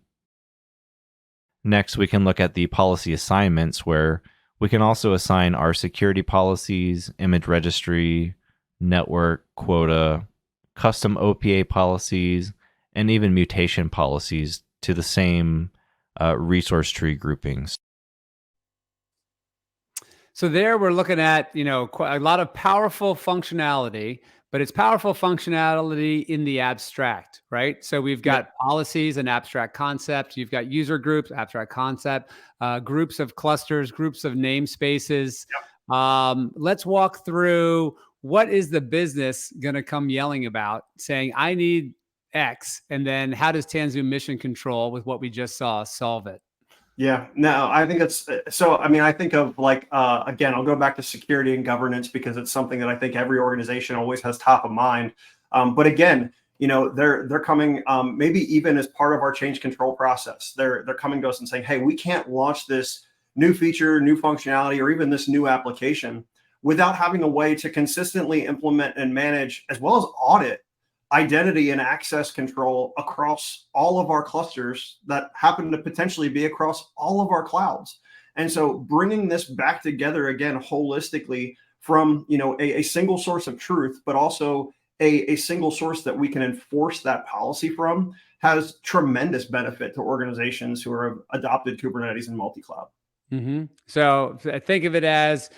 Next, we can look at the policy assignments, where we can also assign our security policies, image registry, network, quota, custom OPA policies, and even mutation policies to the same resource tree groupings. So there we're looking at, quite a lot of powerful functionality, but it's powerful functionality in the abstract, right? So we've got policies, an abstract concept. You've got user groups, abstract concept, groups of clusters, groups of namespaces. Let's walk through, what is the business going to come yelling about, saying, I need X, and then how does Tanzu Mission Control, with what we just saw, solve it? Yeah, no, I think it's so. I mean, I think of like again, I'll go back to security and governance because it's something that I think every organization always has top of mind. But again, they're coming maybe even as part of our change control process. They're coming to us and saying, hey, we can't launch this new feature, new functionality, or even this new application without having a way to consistently implement and manage as well as audit identity and access control across all of our clusters that happen to potentially be across all of our clouds. And so bringing this back together again holistically from a single source of truth, but also a single source that we can enforce that policy from has tremendous benefit to organizations who are adopted Kubernetes and multi-cloud. So think of it as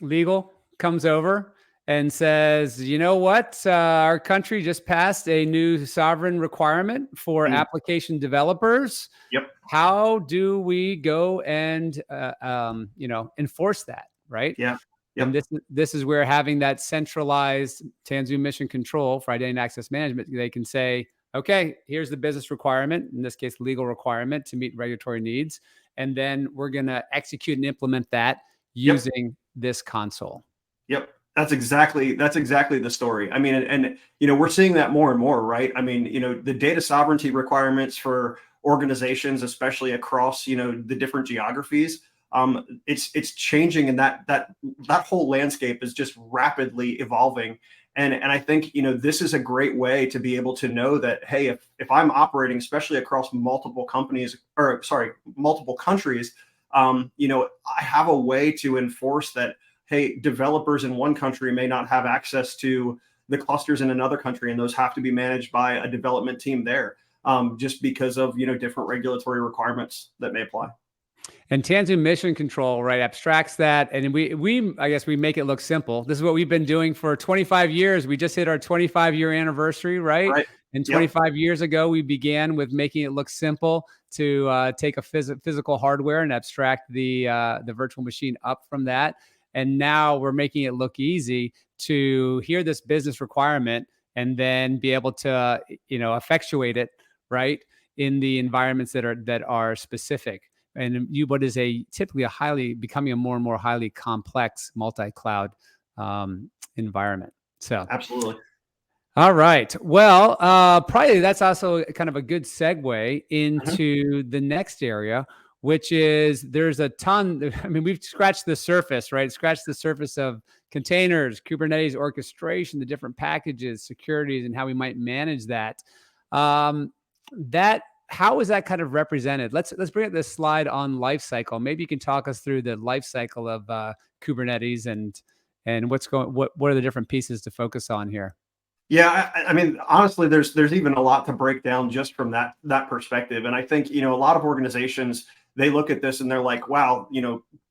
legal comes over and says, you know what, our country just passed a new sovereign requirement for application developers. Yep. How do we go and enforce that, right? Yeah. Yep. And this is where having that centralized Tanzu Mission Control for identity and access management, they can say, okay, here's the business requirement, in this case, legal requirement to meet regulatory needs. And then we're going to execute and implement that using this console. Yep. That's exactly the story. I mean, and we're seeing that more and more, right? I mean, the data sovereignty requirements for organizations, especially across, the different geographies, it's changing, and that whole landscape is just rapidly evolving. And I think, this is a great way to be able to know that, hey, if I'm operating, especially across multiple countries, I have a way to enforce that, hey, developers in one country may not have access to the clusters in another country, and those have to be managed by a development team there, just because of, different regulatory requirements that may apply. And Tanzu Mission Control, right, abstracts that, and we I guess we make it look simple. This is what we've been doing for 25 years. We just hit our 25-year anniversary, right? And 25 years ago, we began with making it look simple to take a physical hardware and abstract the virtual machine up from that. And now we're making it look easy to hear this business requirement and then be able to, effectuate it, right, in the environments that are specific. And what is typically becoming a more and more highly complex multi-cloud environment. So absolutely. All right. Well, probably that's also kind of a good segue into the next area, which is there's a ton. I mean, we've scratched the surface, right? Scratched the surface of containers, Kubernetes orchestration, the different packages, securities, and how we might manage that. How is that kind of represented? Let's bring up this slide on lifecycle. Maybe you can talk us through the lifecycle of Kubernetes and what are the different pieces to focus on here? Yeah, I mean, honestly, there's even a lot to break down just from that perspective. And I think, a lot of organizations, they look at this and they're like, wow,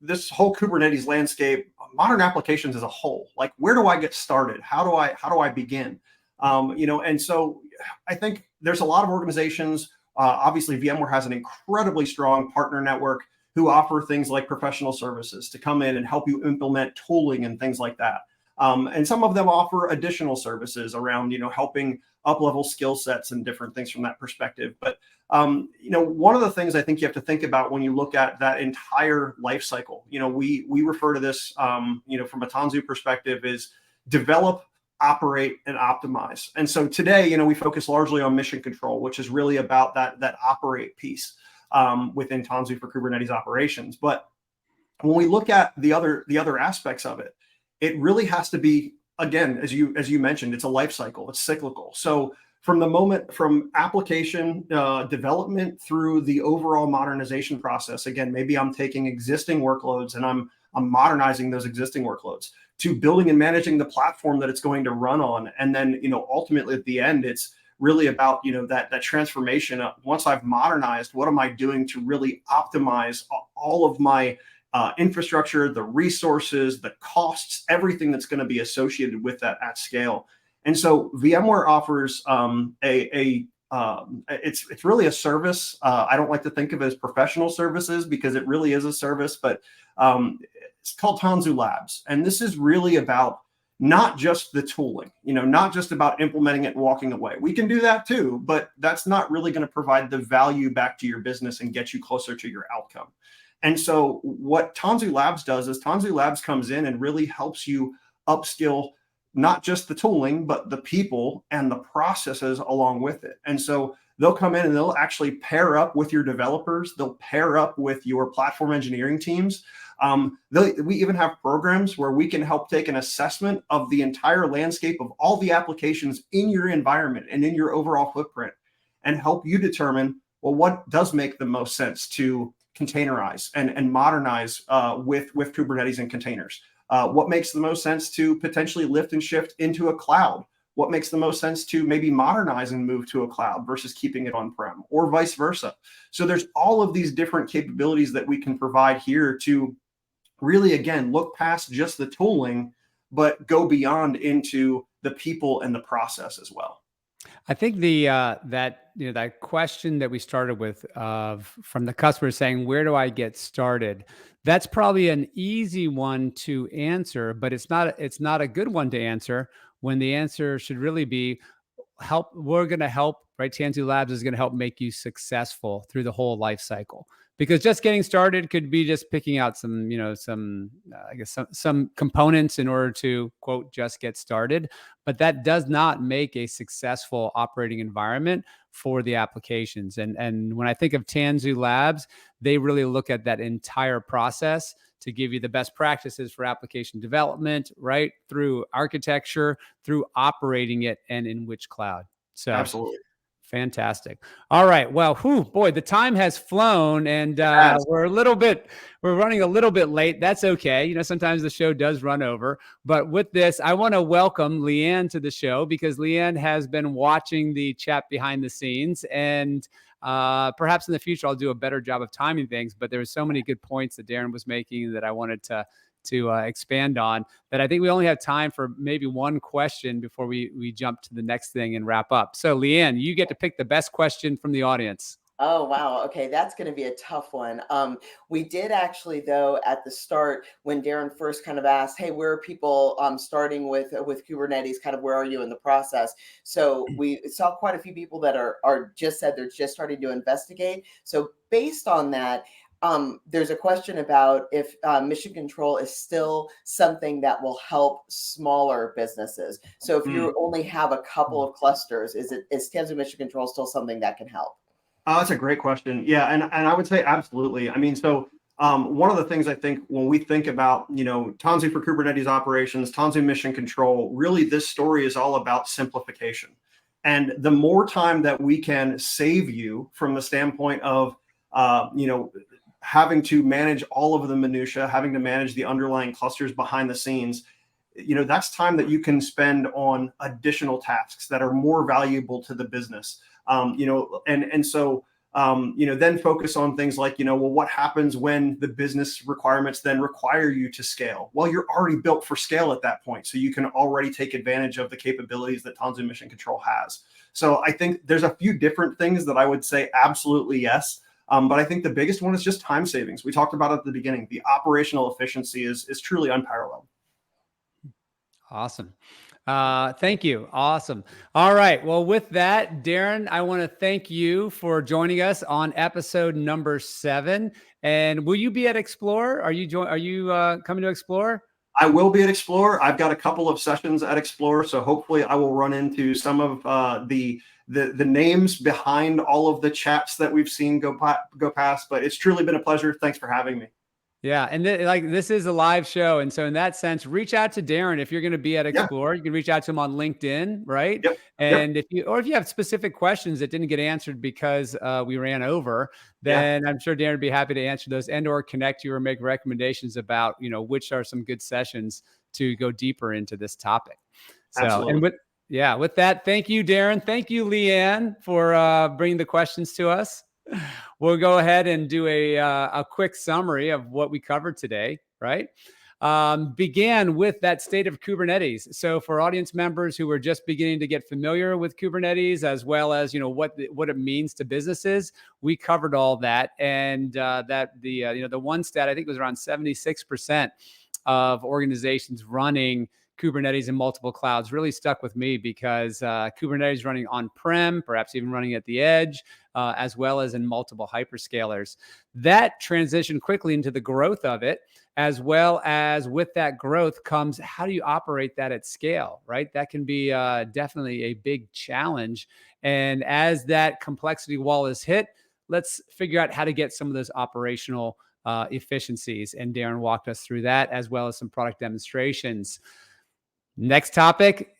this whole Kubernetes landscape, modern applications as a whole, like, where do I get started? How do I begin? And so I think there's a lot of organizations. Obviously, VMware has an incredibly strong partner network who offer things like professional services to come in and help you implement tooling and things like that. And some of them offer additional services around, helping up-level skill sets and different things from that perspective. But, one of the things I think you have to think about when you look at that entire life cycle, we refer to this, from a Tanzu perspective is develop, operate, and optimize. And so today, we focus largely on mission control, which is really about that operate piece within Tanzu for Kubernetes Operations. But when we look at the other aspects of it, it really has to be, again, as you mentioned, it's a life cycle, it's cyclical. So from application development through the overall modernization process, again, maybe I'm taking existing workloads and I'm modernizing those existing workloads, to building and managing the platform that it's going to run on. And then, ultimately at the end, it's really about, that transformation. Once I've modernized, what am I doing to really optimize all of my infrastructure, the resources, the costs, everything that's going to be associated with that at scale. And so VMware offers it's really a service. I don't like to think of it as professional services because it really is a service, but it's called Tanzu Labs. And this is really about, not just the tooling, not just about implementing it and walking away. We can do that too, but that's not really going to provide the value back to your business and get you closer to your outcome. And so what Tanzu Labs does is Tanzu Labs comes in and really helps you upskill not just the tooling, but the people and the processes along with it. And so they'll come in and they'll actually pair up with your developers. They'll pair up with your platform engineering teams. We even have programs where we can help take an assessment of the entire landscape of all the applications in your environment and in your overall footprint and help you determine, well, what does make the most sense to containerize and modernize with Kubernetes and containers? What makes the most sense to potentially lift and shift into a cloud? What makes the most sense to maybe modernize and move to a cloud versus keeping it on-prem, or vice versa? So there's all of these different capabilities that we can provide here to really, again, look past just the tooling, but go beyond into the people and the process as well. I think that question that we started with from the customer saying, where do I get started? That's probably an easy one to answer, but it's not a good one to answer when the answer should really be we're going to help, right? Tanzu Labs is going to help make you successful through the whole life cycle. Because just getting started could be just picking out some components in order to, quote, just get started. But that does not make a successful operating environment for the applications. And when I think of Tanzu Labs, they really look at that entire process to give you the best practices for application development, right? Through architecture, through operating it, and in which cloud. So absolutely. Fantastic. All right. Well, boy, the time has flown, and we're running a little bit late. That's okay. Sometimes the show does run over. But with this, I want to welcome Leanne to the show because Leanne has been watching the chat behind the scenes, and perhaps in the future I'll do a better job of timing things. But there were so many good points that Darin was making that I wanted to expand on, that I think we only have time for maybe one question before we jump to the next thing and wrap up. So Leanne, you get to pick the best question from the audience. Oh, wow. Okay, that's going to be a tough one. We did actually, though, at the start, when Darin first kind of asked, hey, where are people starting with Kubernetes, kind of where are you in the process? So we saw quite a few people that are just said they're just starting to investigate. So based on that, there's a question about if Mission Control is still something that will help smaller businesses. So if you only have a couple of clusters, is Tanzu Mission Control still something that can help? That's a great question. Yeah, and I would say absolutely. I mean, so one of the things I think when we think about, Tanzu for Kubernetes Operations, Tanzu Mission Control, really this story is all about simplification. And the more time that we can save you from the standpoint of, having to manage all of the minutia, having to manage the underlying clusters behind the scenes, that's time that you can spend on additional tasks that are more valuable to the business. Then focus on things like, what happens when the business requirements then require you to scale? Well, you're already built for scale at that point. So you can already take advantage of the capabilities that Tanzu Mission Control has. So I think there's a few different things that I would say absolutely yes. But I think the biggest one is just time savings. We talked about it at the beginning. The operational efficiency is truly unparalleled. Awesome. Thank you. Awesome. All right. Well, with that, Darin, I want to thank you for joining us on episode number 7. And will you be at Explore? Are you coming to Explore? I will be at Explore. I've got a couple of sessions at Explore, so hopefully I will run into some of the names behind all of the chats that we've seen go past. But it's truly been a pleasure. Thanks for having me. Yeah, and this is a live show, and so in that sense, reach out to Darin if you're going to be at Explore. You can reach out to him on LinkedIn, right? Yep. And if you have specific questions that didn't get answered because we ran over, then I'm sure Darin would be happy to answer those and/or connect you or make recommendations about which are some good sessions to go deeper into this topic. So, absolutely. And with that, thank you, Darin. Thank you, Leanne, for bringing the questions to us. We'll go ahead and do a quick summary of what we covered today, right? Began with that state of Kubernetes. So for audience members who are just beginning to get familiar with Kubernetes, as well as what it means to businesses, we covered all that, and the one stat I think was around 76% of organizations running Kubernetes in multiple clouds really stuck with me because Kubernetes running on-prem, perhaps even running at the edge, as well as in multiple hyperscalers. That transitioned quickly into the growth of it, as well as with that growth comes how do you operate that at scale, right? That can be definitely a big challenge. And as that complexity wall is hit, let's figure out how to get some of those operational efficiencies. And Darin walked us through that, as well as some product demonstrations. Next topic,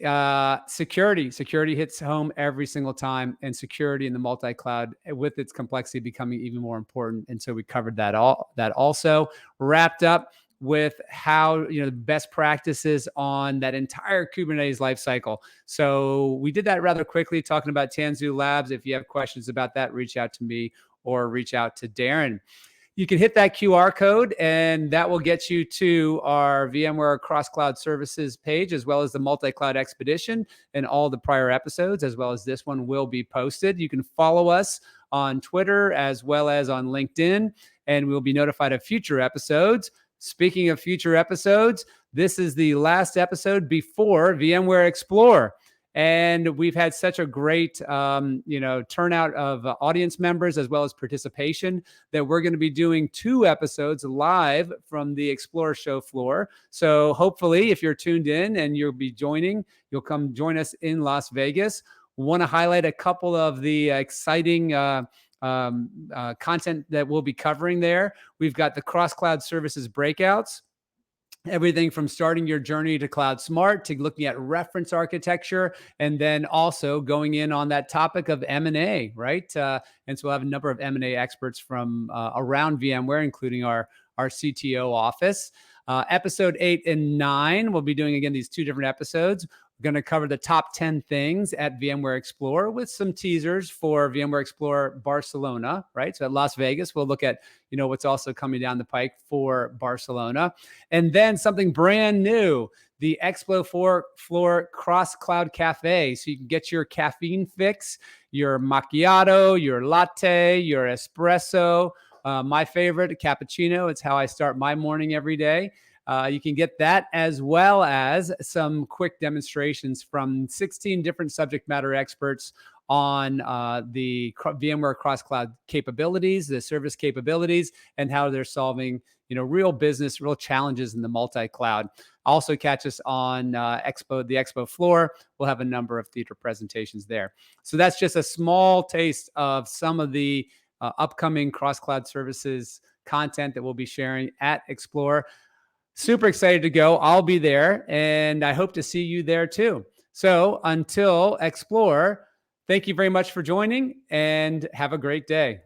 security. Security hits home every single time, and security in the multi-cloud with its complexity becoming even more important. And so we covered that also wrapped up with how, the best practices on that entire Kubernetes lifecycle. So we did that rather quickly, talking about Tanzu Labs. If you have questions about that, reach out to me or reach out to Darin. You can hit that QR code, and that will get you to our VMware Cross-Cloud Services page, as well as the Multi-Cloud Expedition, and all the prior episodes, as well as this one, will be posted. You can follow us on Twitter as well as on LinkedIn, and we'll be notified of future episodes. Speaking of future episodes, this is the last episode before VMware Explore. And we've had such a great, turnout of audience members as well as participation that we're going to be doing 2 episodes live from the Explore show floor. So hopefully, if you're tuned in and you'll be joining, you'll come join us in Las Vegas. Want to highlight a couple of the exciting content that we'll be covering there. We've got the cross-cloud services breakouts. Everything from starting your journey to Cloud Smart to looking at reference architecture, and then also going in on that topic of M&A, right? And so we'll have a number of M&A experts from around VMware, including our CTO office. Episode 8 and 9, we'll be doing, again, these 2 different episodes. We're going to cover the top 10 things at VMware Explore with some teasers for VMware Explore Barcelona, right? So at Las Vegas, we'll look at, what's also coming down the pike for Barcelona. And then something brand new, the Expo Floor Cross-Cloud Cafe. So you can get your caffeine fix, your macchiato, your latte, your espresso. My favorite, cappuccino. It's how I start my morning every day. You can get that, as well as some quick demonstrations from 16 different subject matter experts on the VMware cross-cloud capabilities, the service capabilities, and how they're solving, real business, real challenges in the multi-cloud. Also catch us on the Expo floor. We'll have a number of theater presentations there. So that's just a small taste of some of the upcoming cross-cloud services content that we'll be sharing at Explore. Super excited to go. I'll be there, and I hope to see you there too. So until Explore, thank you very much for joining, and have a great day.